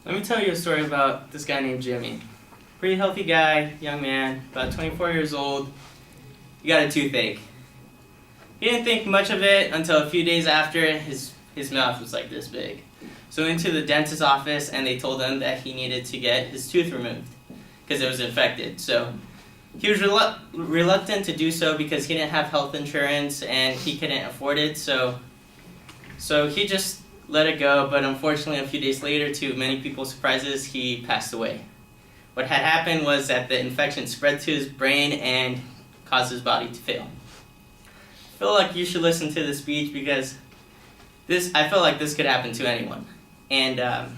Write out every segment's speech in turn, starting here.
Let me tell you a story about this guy named Jimmy. Pretty healthy guy, young man, about 24 years old. He got a toothache. He didn't think much of it until a few days after his mouth was like this big. So he went to the dentist's office and they told him that he needed to get his tooth removed because it was infected. So he was reluctant to do so because he didn't have health insurance and he couldn't afford it. So he just let it go, but unfortunately a few days later, to many people's surprises, he passed away. What had happened was that the infection spread to his brain and caused his body to fail. I feel like you should listen to this speech because I feel like this could happen to anyone. And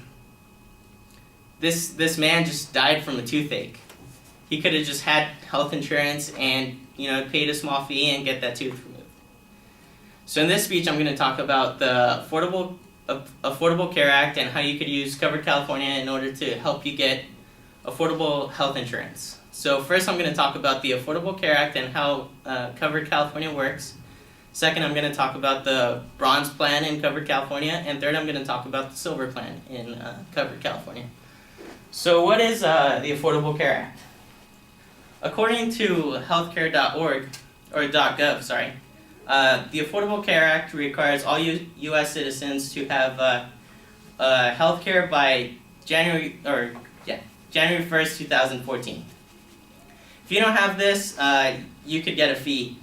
this man just died from a toothache. He could have just had health insurance and paid a small fee and get that tooth removed. So in this speech, I'm going to talk about the Affordable Care Act and how you could use Covered California in order to help you get affordable health insurance. So first, I'm going to talk about the Affordable Care Act and how Covered California works. Second, I'm going to talk about the Bronze Plan in Covered California. And third, I'm going to talk about the Silver Plan in Covered California. So what is the Affordable Care Act? According to healthcare.org, or .gov, sorry, the Affordable Care Act requires all U.S. citizens to have health care by January 1st, 2014. If you don't have this, you could get a fee,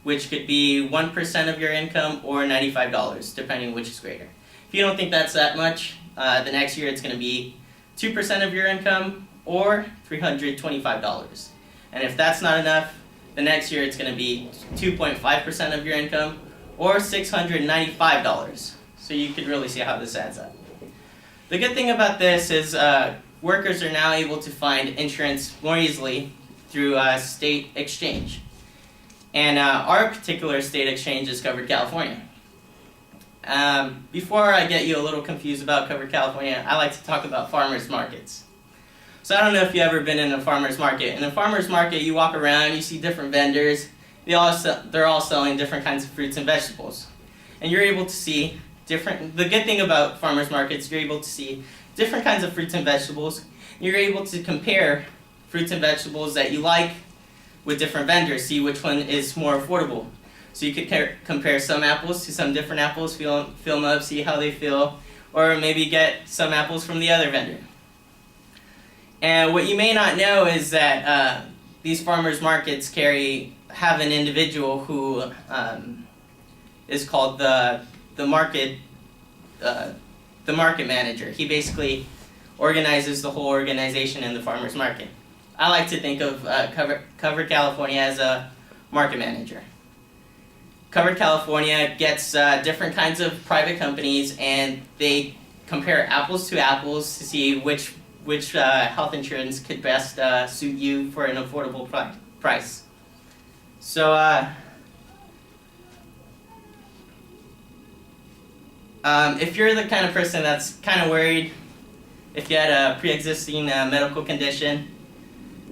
which could be 1% of your income or $95, depending which is greater. If you don't think that's that much, the next year it's going to be 2% of your income or $325. And if that's not enough, the next year it's going to be 2.5% of your income or $695. So you could really see how this adds up. The good thing about this is workers are now able to find insurance more easily through state exchange. And our particular state exchange is Covered California. Before I get you a little confused about Covered California, I like to talk about farmers markets. So I don't know if you've ever been in a farmer's market. In a farmer's market, you walk around, you see different vendors. They're all selling different kinds of fruits and vegetables. And you're able to see the good thing about farmer's markets, you're able to see different kinds of fruits and vegetables. You're able to compare fruits and vegetables that you like with different vendors, see which one is more affordable. So you could compare some apples to some different apples, feel them up, see how they feel, or maybe get some apples from the other vendor. And what you may not know is that these farmers markets have an individual who is called the market manager. He basically organizes the whole organization in the farmers market. I like to think of Covered California as a market manager. Covered California gets different kinds of private companies and they compare apples to apples to see which health insurance could best suit you for an affordable price. So if you're the kind of person that's kind of worried if you had a pre-existing medical condition,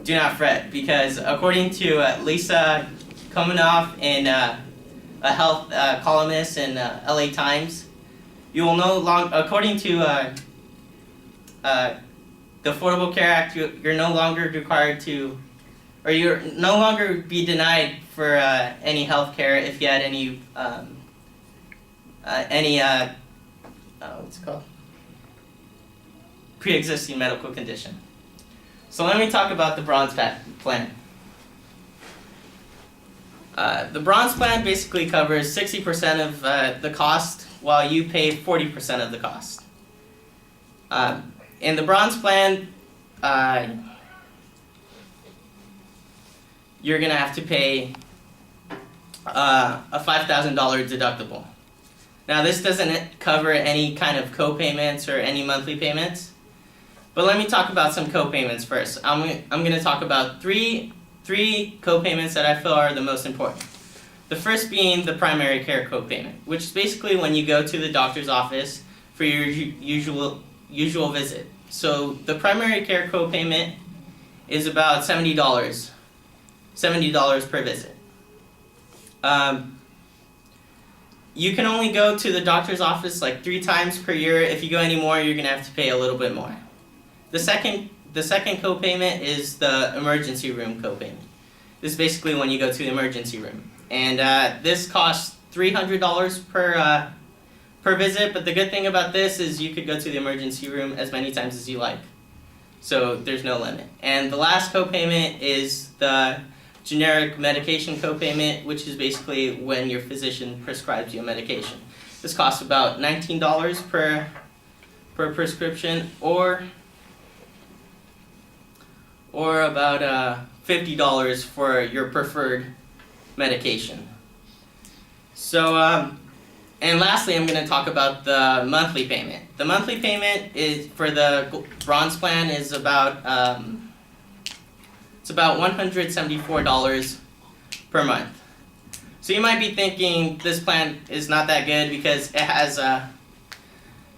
do not fret, because according to Lisa Komanoff, and a health columnist in LA Times, you will according to the Affordable Care Act, you're no longer required to, or you're no longer be denied for any health care if you had any what's it called? Pre-existing medical condition. So let me talk about the Bronze Plan. The Bronze Plan basically covers 60% of the cost, while you pay 40% of the cost. In the Bronze Plan, you're going to have to pay a $5,000 deductible. Now, this doesn't cover any kind of co-payments or any monthly payments, but let me talk about some co-payments first. I'm going to talk about three co-payments that I feel are the most important. The first being the primary care co-payment, which is basically when you go to the doctor's office for your usual visit. So the primary care co-payment is about $70 per visit. You can only go to the doctor's office like 3 times per year. If you go any more, you're going to have to pay a little bit more. The second copayment is the emergency room copayment. This is basically when you go to the emergency room, and this costs $300 per visit. But the good thing about this is you could go to the emergency room as many times as you like, so there's no limit. And the last copayment is the generic medication copayment, which is basically when your physician prescribes you a medication. This costs about $19 per prescription, or about $50 for your preferred medication. So, and lastly, I'm going to talk about the monthly payment. The monthly payment is for the bronze plan is about it's about $174 per month. So you might be thinking this plan is not that good because it has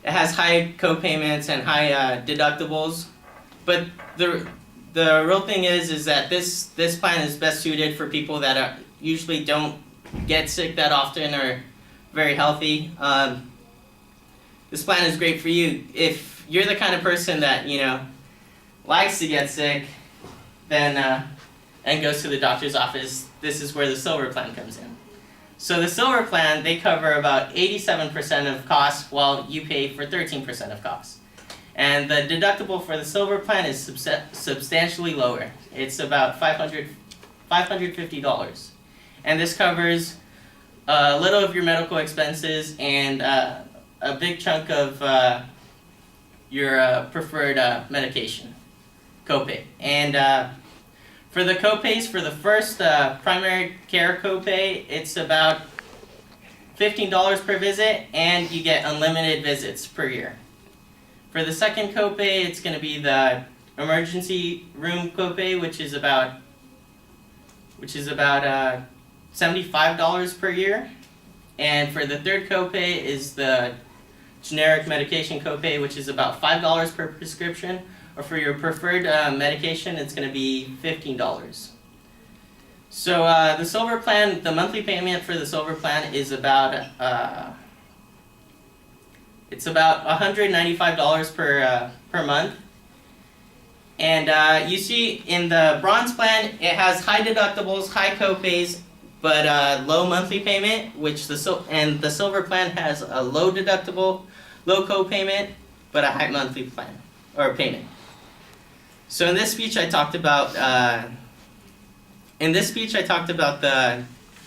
high co-payments and high deductibles. But the real thing is that this plan is best suited for people that usually don't get sick that often or very healthy. This plan is great for you if you're the kind of person that likes to get sick, then and goes to the doctor's office. This is where the silver plan comes in. So the silver plan, they cover about 87% of costs, while you pay for 13% of costs. And the deductible for the silver plan is substantially lower. It's about $550. And this covers a little of your medical expenses and a big chunk of your preferred medication copay. And for the copays, for the first primary care copay, it's about $15 per visit, and you get unlimited visits per year. For the second copay, it's going to be the emergency room copay, which is about $75 per year. And for the third copay is the generic medication copay, which is about $5 per prescription. Or for your preferred medication, it's going to be $15. So the silver plan, the monthly payment for the silver plan is about it's about $195 per month. And you see in the bronze plan, it has high deductibles, high copays, but low monthly payment. And the silver plan has a low deductible, low copayment, but a high monthly plan or payment. So in this speech, I talked about the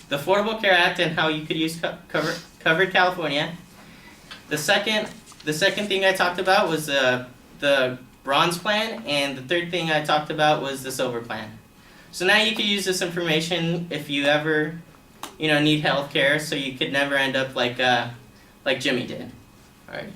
Affordable Care Act and how you could use Covered California. The second thing I talked about was the bronze plan, and the third thing I talked about was the silver plan. So now you can use this information if you ever need health care, so you could never end up like Jimmy did. All right.